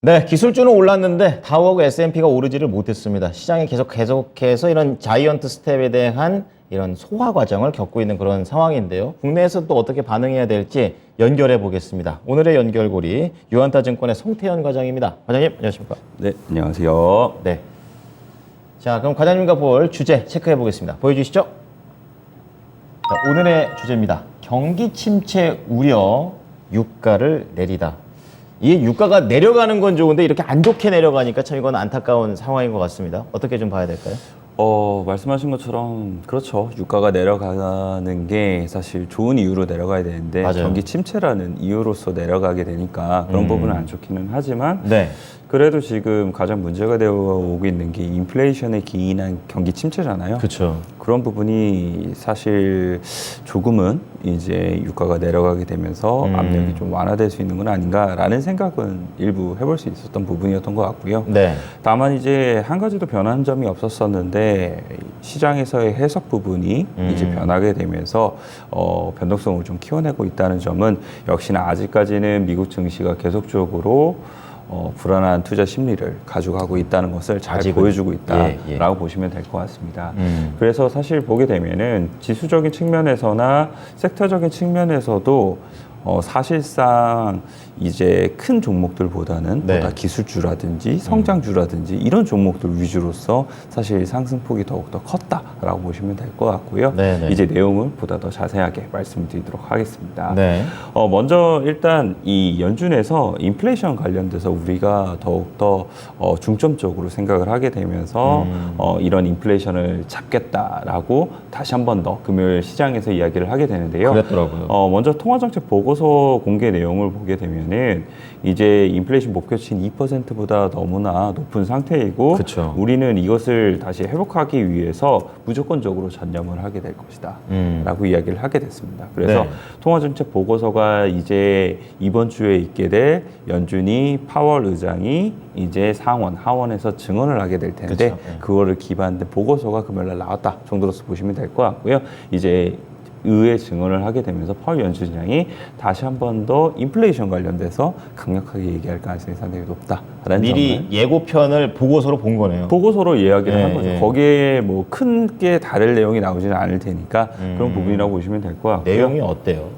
네, 기술주는 올랐는데 다우하고 S&P가 오르지를 못했습니다. 시장이 계속해서 이런 자이언트 스텝에 대한 이런 소화 과정을 겪고 있는 그런 상황인데요. 국내에서 또 어떻게 반응해야 될지 연결해 보겠습니다. 오늘의 연결고리 유한타증권의 송태현 과장입니다. 과장님, 안녕하십니까? 네, 안녕하세요. 네. 자, 그럼 과장님과 볼 주제 체크해 보겠습니다. 보여주시죠. 자, 오늘의 주제입니다. 경기 침체 우려, 유가를 내리다. 이 유가가 내려가는 건 좋은데 이렇게 안 좋게 내려가니까 참 이건 안타까운 상황인 것 같습니다. 어떻게 좀 봐야 될까요? 말씀하신 것처럼 그렇죠. 유가가 내려가는 게 사실 좋은 이유로 내려가야 되는데 맞아요. 경기 침체라는 이유로서 내려가게 되니까 그런 부분은 안 좋기는 하지만 네. 그래도 지금 가장 문제가 되어 오고 있는 게 인플레이션에 기인한 경기 침체잖아요. 그렇죠. 그런 부분이 사실 조금은 이제 유가가 내려가게 되면서 압력이 좀 완화될 수 있는 건 아닌가라는 생각은 일부 해볼 수 있었던 부분이었던 것 같고요. 네. 다만 이제 한 가지도 변한 점이 없었었는데 시장에서의 해석 부분이 이제 변하게 되면서 변동성을 좀 키워내고 있다는 점은 역시나 아직까지는 미국 증시가 계속적으로 불안한 투자 심리를 가져가고 있다는 것을 잘 보여주고 있다라고 보시면 될 것 같습니다. 그래서 사실 보게 되면은 지수적인 측면에서나 섹터적인 측면에서도 사실상 이제 큰 종목들보다는 네. 보다 기술주라든지 성장주라든지 이런 종목들 위주로서 사실 상승폭이 더욱더 컸다라고 보시면 될 것 같고요. 네네. 이제 내용을 보다 더 자세하게 말씀드리도록 하겠습니다. 네. 먼저 일단 이 연준에서 인플레이션 관련돼서 우리가 더욱더 중점적으로 생각을 하게 되면서 이런 인플레이션을 잡겠다라고 다시 한 번 더 금요일 시장에서 이야기를 하게 되는데요. 그랬더라고요. 먼저 통화정책 보고서 공개 내용을 보게 되면은 이제 인플레이션 목표치인 2%보다 너무나 높은 상태이고 그쵸. 우리는 이것을 다시 회복하기 위해서 무조건적으로 전념을 하게 될 것이다 라고 이야기를 하게 됐습니다. 그래서 네. 통화정책 보고서가 이제 이번 주에 있게 될 연준이 파월 의장이 이제 상원, 하원에서 증언을 하게 될 텐데 그쵸. 네. 그거를 기반된 보고서가 금요일날 나왔다 정도로서 보시면 될 것 같고요. 이제 의회 증언을 하게 되면서 파월 연준장이 다시 한 번 더 인플레이션 관련돼서 강력하게 얘기할 가능성이 상당히 높다라는 미리 점을 예고편을 보고서로 본 거네요. 보고서로 이야기를 네, 한 거죠. 네. 거기에 뭐 큰 게 다를 내용이 나오지는 않을 테니까 그런 부분이라고 보시면 될 것 같고요. 내용이 어때요?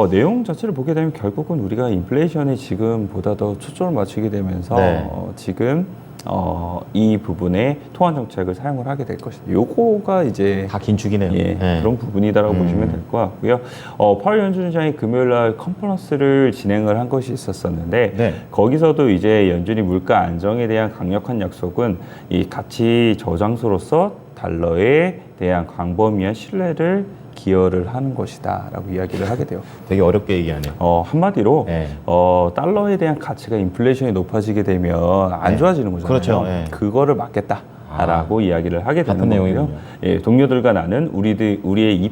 내용 자체를 보게 되면 결국은 우리가 인플레이션에 지금보다 더 초점을 맞추게 되면서 네. 지금 이 부분에 통화 정책을 사용을 하게 될 것이다. 요거가 이제 다 긴축이네요. 예, 네. 그런 부분이다라고 보시면 될 것 같고요. 파월 연준장이 금요일 날 컨퍼런스를 진행을 한 것이 있었었는데 네. 거기서도 이제 연준이 물가 안정에 대한 강력한 약속은 이 가치 저장소로서 달러에 대한 광범위한 신뢰를 기여를 하는 것이다라고 이야기를 하게 돼요. 되게 어렵게 얘기하네요. 한마디로 네. 달러에 대한 가치가 인플레이션이 높아지게 되면 안 네. 좋아지는 거잖아요. 그렇죠. 네. 그거를 막겠다라고 이야기를 하게 되는 같은 거고요. 내용이군요. 예, 동료들과 나는 우리의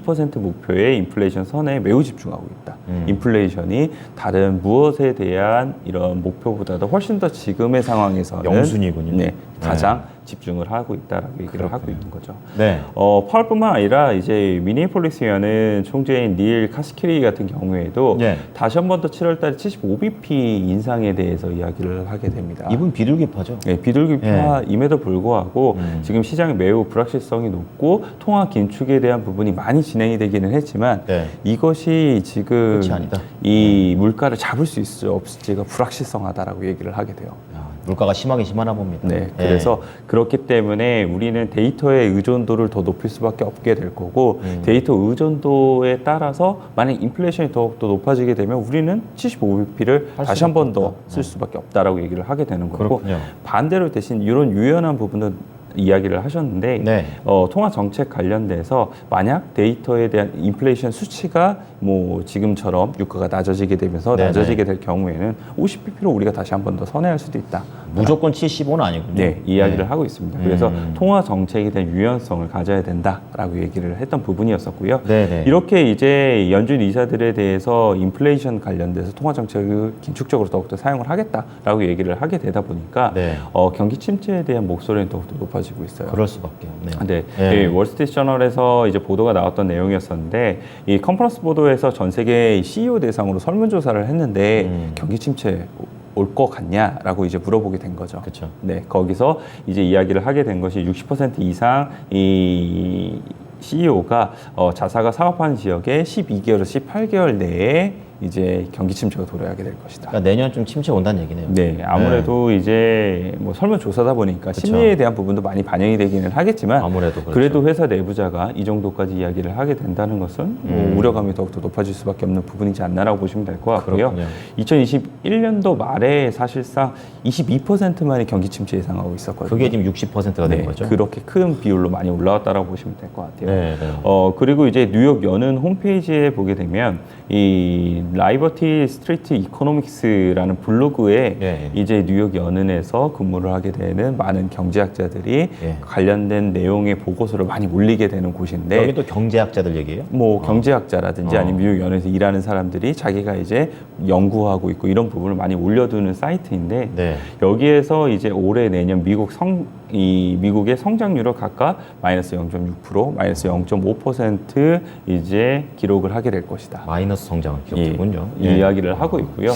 2% 목표의 인플레이션 선에 매우 집중하고 있다. 인플레이션이 다른 무엇에 대한 이런 목표보다도 훨씬 더 지금의 상황에서는 영순이군요. 네, 가장 집중을 하고 있다라고 얘기를 그렇군요. 하고 있는 거죠. 네. 파월뿐만 아니라 이제 미니애폴리스 연은 총재인 닐 카스키리 같은 경우에도 네. 다시 한 번 더 7월달에 75bp 인상에 대해서 이야기를 하게 됩니다. 이분 비둘기파죠? 네, 비둘기파임에도 불구하고 지금 시장이 매우 불확실성이 높고 통화 긴축에 대한 부분이 많이 진행이 되기는 했지만 네. 이것이 지금 끝이 아니다. 이 물가를 잡을 수 있을지 없을지가 불확실성하다라고 얘기를 하게 돼요. 야, 물가가 심하게 심하나 봅니다. 네, 그래서 그렇기 때문에 우리는 데이터의 의존도를 더 높일 수밖에 없게 될 거고 데이터 의존도에 따라서 만약 인플레이션이 더욱더 높아지게 되면 우리는 75bp를 다시 한 번 더 쓸 수밖에 없다라고 얘기를 하게 되는 거고 그렇군요. 반대로 대신 이런 유연한 부분은 이야기를 하셨는데 네. 통화 정책 관련돼서 만약 데이터에 대한 인플레이션 수치가 뭐 지금처럼 유가가 낮아지게 되면서 네네. 낮아지게 될 경우에는 50bp로 우리가 다시 한 번 더 선회할 수도 있다. 무조건 75는 아니군요. 네, 이야기를 하고 있습니다. 그래서 통화 정책에 대한 유연성을 가져야 된다라고 얘기를 했던 부분이었었고요. 네네. 이렇게 이제 연준 이사들에 대해서 인플레이션 관련돼서 통화 정책을 긴축적으로 더욱더 사용을 하겠다라고 얘기를 하게 되다 보니까 네. 경기 침체에 대한 목소리는 더욱더 높아지고 높아지고 있어요. 그럴 수밖에 없네요. 네, 네. 이 월스트리트 저널에서 이제 보도가 나왔던 내용이었었는데 이 컨퍼런스 보도에서 전 세계 CEO 대상으로 설문조사를 했는데 경기 침체 올 것 같냐라고 이제 물어보게 된 거죠. 그렇죠. 네, 거기서 이제 이야기를 하게 된 것이 60% 이상 이 CEO가 자사가 사업하는 지역에 12개월에서 18개월 내에 이제 경기 침체가 도래하게 될 것이다. 그러니까 내년쯤 침체 온다는 얘기네요. 네, 아무래도 이제 뭐 설문조사다 보니까 그쵸. 심리에 대한 부분도 많이 반영이 되기는 하겠지만 아무래도 그렇죠. 그래도 회사 내부자가 이 정도까지 이야기를 하게 된다는 것은 뭐 우려감이 더욱더 높아질 수밖에 없는 부분이지 않나라고 보시면 될 것 같고요. 그렇군요. 2021년도 말에 사실상 22%만의 경기 침체 예상하고 있었거든요. 그게 지금 60%가 된 네, 거죠. 그렇게 큰 비율로 많이 올라왔다라고 보시면 될 것 같아요. 네, 네. 그리고 이제 뉴욕 연은 홈페이지에 보게 되면 이 라이버티 스트리트 이코노믹스라는 블로그에 예. 이제 뉴욕 연은에서 근무를 하게 되는 많은 경제학자들이 예. 관련된 내용의 보고서를 많이 올리게 되는 곳인데 여기 또 경제학자들 얘기예요? 뭐 경제학자라든지 아니면 미국 연에서 일하는 사람들이 자기가 이제 연구하고 있고 이런 부분을 많이 올려두는 사이트인데 네. 여기에서 이제 올해 내년 미국의 성장률을 각각 마이너스 0.6%, 마이너스 0.5% 이제 기록을 하게 될 것이다. 마이너스 성장을 기록했군요. 이 이야기를 하고 있고요.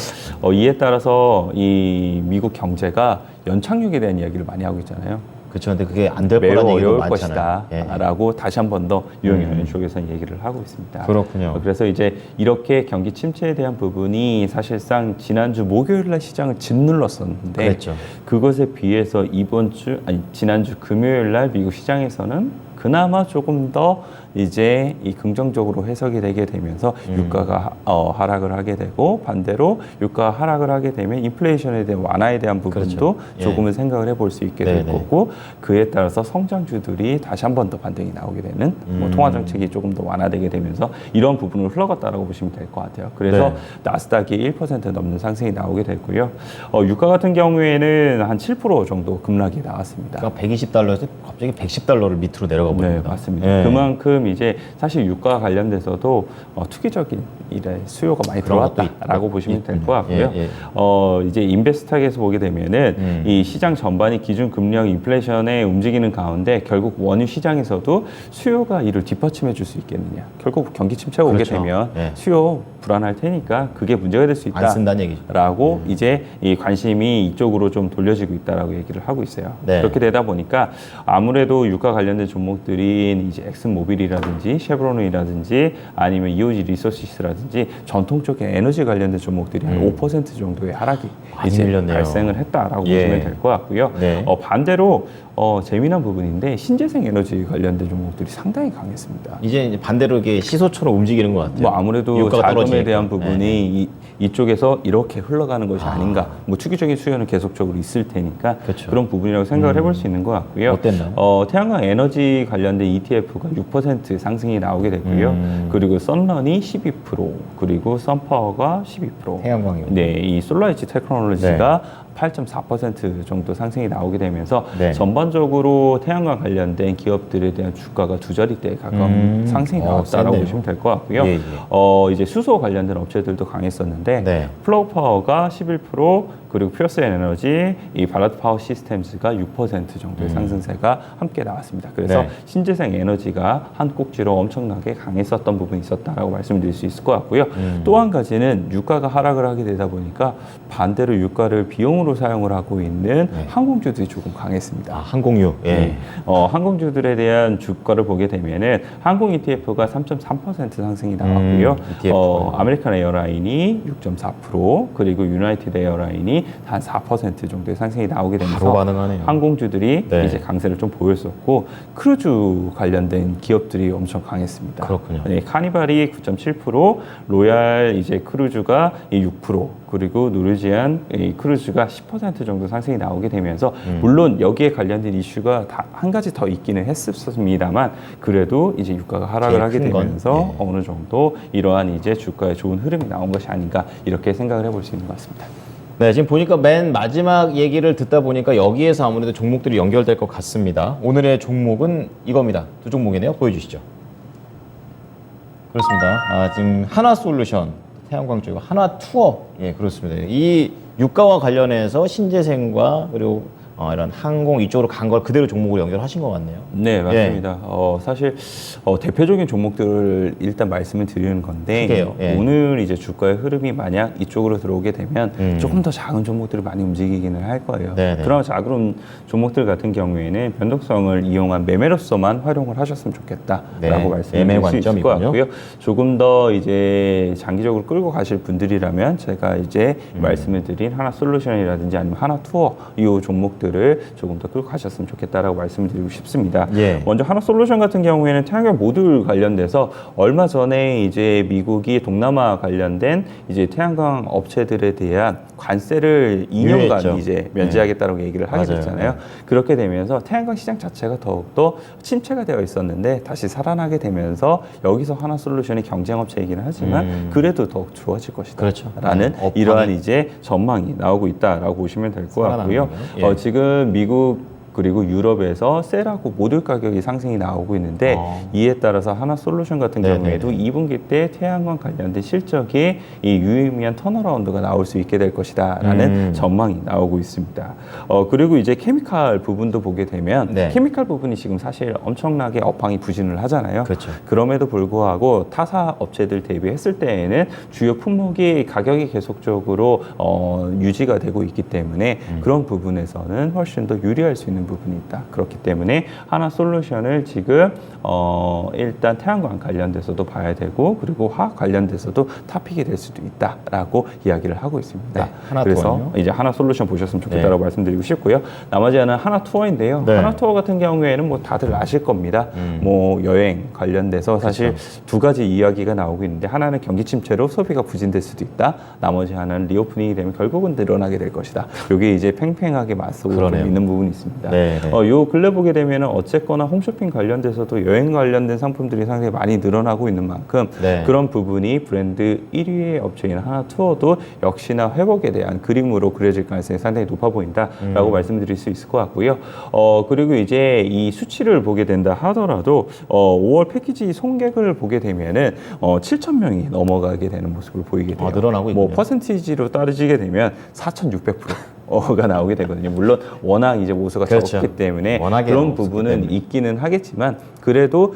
이에 따라서 이 미국 경제가 연착륙에 대한 이야기를 많이 하고 있잖아요. 그렇죠. 근데 그게 안 될 매우 거라는 얘기도 어려울 많잖아요. 것이다 라고 다시 한 번 더 뉴욕 연은 쪽에서는 얘기를 하고 있습니다. 그렇군요. 그래서 이제 이렇게 경기 침체에 대한 부분이 사실상 지난주 목요일 날 시장을 짓눌렀었는데 그랬죠. 그것에 비해서 지난주 금요일 날 미국 시장에서는 그나마 조금 더 이제 이 긍정적으로 해석이 되게 되면서 유가가 하락을 하게 되고 반대로 유가가 하락을 하게 되면 인플레이션에 대한 완화에 대한 부분도 그렇죠. 예. 조금은 생각을 해볼 수 있게 될 네네. 거고 그에 따라서 성장주들이 다시 한 번 더 반등이 나오게 되는 뭐 통화 정책이 조금 더 완화되게 되면서 이런 부분을 흘러갔다라고 보시면 될 것 같아요. 그래서 네. 나스닥이 1% 넘는 상승이 나오게 됐고요. 유가 같은 경우에는 한 7% 정도 급락이 나왔습니다. 그러니까 120달러에서 갑자기 110달러를 밑으로 내려가 네, 버립니다. 맞습니다. 예. 그만큼 이제 사실 유가 관련돼서도 투기적인 일에 수요가 많이 그런 것도 들어왔다라고 보시면 될 것 같고요. 예, 예. 이제 인베스탁에서 보게 되면은 이 시장 전반이 기준 금리형 인플레이션에 움직이는 가운데 결국 원유 시장에서도 수요가 이를 뒷받침해 줄 수 있겠느냐. 결국 경기 침체가 오게 그렇죠. 되면 예. 수요 불안할 테니까 그게 문제가 될 수 있다. 안 쓴다는 얘기죠. 라고 이제 이 관심이 이쪽으로 좀 돌려지고 있다라고 얘기를 하고 있어요. 네. 그렇게 되다 보니까 아무래도 유가 관련된 종목들인 이제 엑슨모빌이라든지 쉐브론이라든지 아니면 EOG 리소시스라든지 전통적인 에너지 관련된 종목들이 한 5% 정도의 하락이 많이 이제 밀렸네요. 발생을 했다라고 예. 보시면 될 것 같고요. 네. 반대로 재미난 부분인데 신재생 에너지 관련된 종목들이 상당히 강했습니다. 이제 반대로 이게 시소처럼 움직이는 것 같아요. 뭐 아무래도 유가가 자금에 떨어지니까. 대한 부분이 네. 이쪽에서 이렇게 흘러가는 것이 아닌가. 뭐 투기적인 수요는 계속적으로 있을 테니까 그렇죠. 그런 부분이라고 생각을 해볼 수 있는 것 같고요. 어땠나요? 태양광 에너지 관련된 ETF가 6% 상승이 나오게 됐고요. 그리고 썬런이 12%, 그리고 썬파워가 12%. 태양광이요. 네, 이 솔라이치 테크놀로지가 8.4% 정도 상승이 나오게 되면서 네. 전반적으로 태양광 관련된 기업들에 대한 주가가 두 자릿대에 가까운 상승이 나왔다라고 셌네요. 보시면 될 것 같고요. 예, 예. 이제 수소 관련된 업체들도 강했었는데 네. 플로우 파워가 11% 그리고 퓨어스 에너지, 이 발라드 파워 시스템즈가 6% 정도의 상승세가 함께 나왔습니다. 그래서 네. 신재생 에너지가 한 꼭지로 엄청나게 강했었던 부분이 있었다라고 말씀드릴 수 있을 것 같고요. 또 한 가지는 유가가 하락을 하게 되다 보니까 반대로 유가를 비용으로 사용을 하고 있는 네. 항공주들이 조금 강했습니다. 아, 항공유. 예. 네. 항공주들에 대한 주가를 보게 되면은 항공 ETF가 3.3% 상승이 나왔고요. ETF. 아메리칸 에어라인이 6.4% 그리고 유나이티드 에어라인이 한 4% 정도의 상승이 나오게 되면서 바로 반응하네요. 항공주들이 네. 이제 강세를 좀 보였었고 크루즈 관련된 기업들이 엄청 강했습니다. 그렇군요. 네, 카니발이 9.7%, 로얄 이제 크루즈가 6%, 그리고 노르지안 이 크루즈가 10% 정도 상승이 나오게 되면서 물론 여기에 관련된 이슈가 다 한 가지 더 있기는 했었습니다만 그래도 이제 유가가 하락을 제일 하게 큰 건, 되면서 예. 어느 정도 이러한 이제 주가에 좋은 흐름이 나온 것이 아닌가 이렇게 생각을 해볼 수 있는 것 같습니다. 네, 지금 보니까 맨 마지막 얘기를 듣다 보니까 여기에서 아무래도 종목들이 연결될 것 같습니다. 오늘의 종목은 이겁니다. 두 종목이네요. 보여주시죠. 그렇습니다. 지금 하나솔루션, 태양광 쪽이고 하나투어. 예, 그렇습니다. 이 유가와 관련해서 신재생과 그리고 이런 항공 이쪽으로 간 걸 그대로 종목을 연결하신 것 같네요. 네, 맞습니다. 사실 대표적인 종목들을 일단 말씀을 드리는 건데 크게요. 예. 오늘 이제 주가의 흐름이 만약 이쪽으로 들어오게 되면 조금 더 작은 종목들이 많이 움직이기는 할 거예요. 네네. 그런 작은 종목들 같은 경우에는 변동성을 이용한 매매로서만 활용을 하셨으면 좋겠다라고 네, 말씀드릴 매매 수 있을 것 관점이군요. 같고요. 조금 더 이제 장기적으로 끌고 가실 분들이라면 제가 이제 말씀을 드린 하나솔루션이라든지 아니면 하나투어 이 종목들을 조금 더 끌고 가셨으면 좋겠다라고 말씀을 드리고 싶습니다. 예. 먼저 하나솔루션 같은 경우에는 태양광 모듈 관련돼서 얼마 전에 이제 미국이 동남아 관련된 이제 태양광 업체들에 대한 관세를 2년간 유예했죠. 이제 면제하겠다라고 얘기를 하게 맞아요. 됐잖아요. 그렇게 되면서 태양광 시장 자체가 더욱더 침체가 되어 있었는데 다시 살아나게 되면서 여기서 하나솔루션이 경쟁업체이기는 하지만 그래도 더욱 좋아질 것이다. 그렇죠. 라는 업황이. 이러한 이제 전망이 나오고 있다라고 보시면 될 것 같고요. 살아나는군요. 예. 지금 미국 그리고 유럽에서 셀하고 모듈 가격이 상승이 나오고 있는데 이에 따라서 하나솔루션 같은 네네네. 경우에도 2분기 때 태양광 관련된 실적이 이 유의미한 턴어라운드가 나올 수 있게 될 것이다라는 전망이 나오고 있습니다. 그리고 이제 케미칼 부분도 보게 되면 네. 케미칼 부분이 지금 사실 엄청나게 업황이 부진을 하잖아요. 그렇죠. 그럼에도 불구하고 타사 업체들 대비했을 때에는 주요 품목이 가격이 계속적으로 유지가 되고 있기 때문에 그런 부분에서는 훨씬 더 유리할 수 있는 부분이 있다. 그렇기 때문에 하나솔루션을 지금 일단 태양광 관련돼서도 봐야 되고 그리고 화학 관련돼서도 탑픽이 될 수도 있다라고 이야기를 하고 있습니다. 네, 하나투어는요? 그래서 이제 하나솔루션 보셨으면 좋겠다라고 말씀드리고 싶고요. 나머지 하나는 하나투어인데요. 네. 하나투어 같은 경우에는 뭐 다들 아실 겁니다. 뭐 여행 관련돼서 사실 두 가지 이야기가 나오고 있는데 하나는 경기 침체로 소비가 부진될 수도 있다. 나머지 하나는 리오프닝이 되면 결국은 늘어나게 될 것이다. 이게 이제 팽팽하게 맞서고 좀 그러네요. 있는 부분이 있습니다. 네, 네. 요 근래 보게 되면은 어쨌거나 홈쇼핑 관련돼서도 여행 관련된 상품들이 상당히 많이 늘어나고 있는 만큼 네. 그런 부분이 브랜드 1위의 업체인 하나투어도 역시나 회복에 대한 그림으로 그려질 가능성이 상당히 높아 보인다라고 말씀드릴 수 있을 것 같고요. 그리고 이제 이 수치를 보게 된다 하더라도 5월 패키지 송객을 보게 되면은 7,000명이 넘어가게 되는 모습을 보이게 돼요. 늘어나고 뭐 있군요. 퍼센티지로 따지게 되면 4,600%가 나오게 되거든요. 물론 워낙 이제 모수가 그렇죠. 적기 때문에 워낙에 그런 없었기 부분은 때문에. 있기는 하겠지만 그래도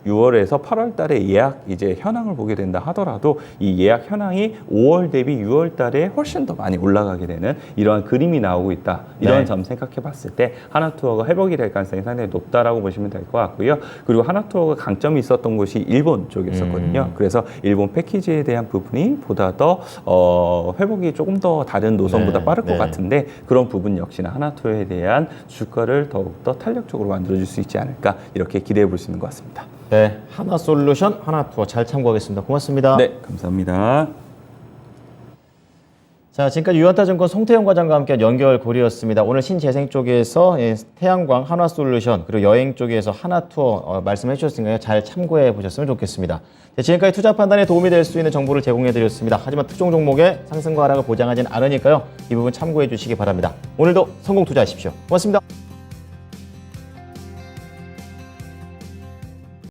6월에서 8월 달에 예약 이제 현황을 보게 된다 하더라도 이 예약 현황이 5월 대비 6월 달에 훨씬 더 많이 올라가게 되는 이러한 그림이 나오고 있다. 이런 네. 점 생각해 봤을 때 하나투어가 회복이 될 가능성이 상당히 높다라고 보시면 될 것 같고요. 그리고 하나투어가 강점이 있었던 곳이 일본 쪽이었었거든요. 그래서 일본 패키지에 대한 부분이 보다 더 회복이 조금 더 다른 노선보다 네. 빠를 것 네. 같은데 그런 부분 역시나 하나투어에 대한 주가를 더욱더 탄력적으로 만들어줄 수 있지 않을까 이렇게 기대해 볼 수 있는 것 같습니다. 네, 하나솔루션, 하나투어 잘 참고하겠습니다. 고맙습니다. 네, 감사합니다. 자, 지금까지 유한타증권 송태영 과장과 함께한 연결고리였습니다. 오늘 신재생 쪽에서 태양광 하나솔루션 그리고 여행 쪽에서 하나투어 말씀해 주셨으니까요. 잘 참고해 보셨으면 좋겠습니다. 네, 지금까지 투자 판단에 도움이 될 수 있는 정보를 제공해 드렸습니다. 하지만 특정 종목의 상승과 하락을 보장하진 않으니까요. 이 부분 참고해 주시기 바랍니다. 오늘도 성공 투자하십시오. 고맙습니다.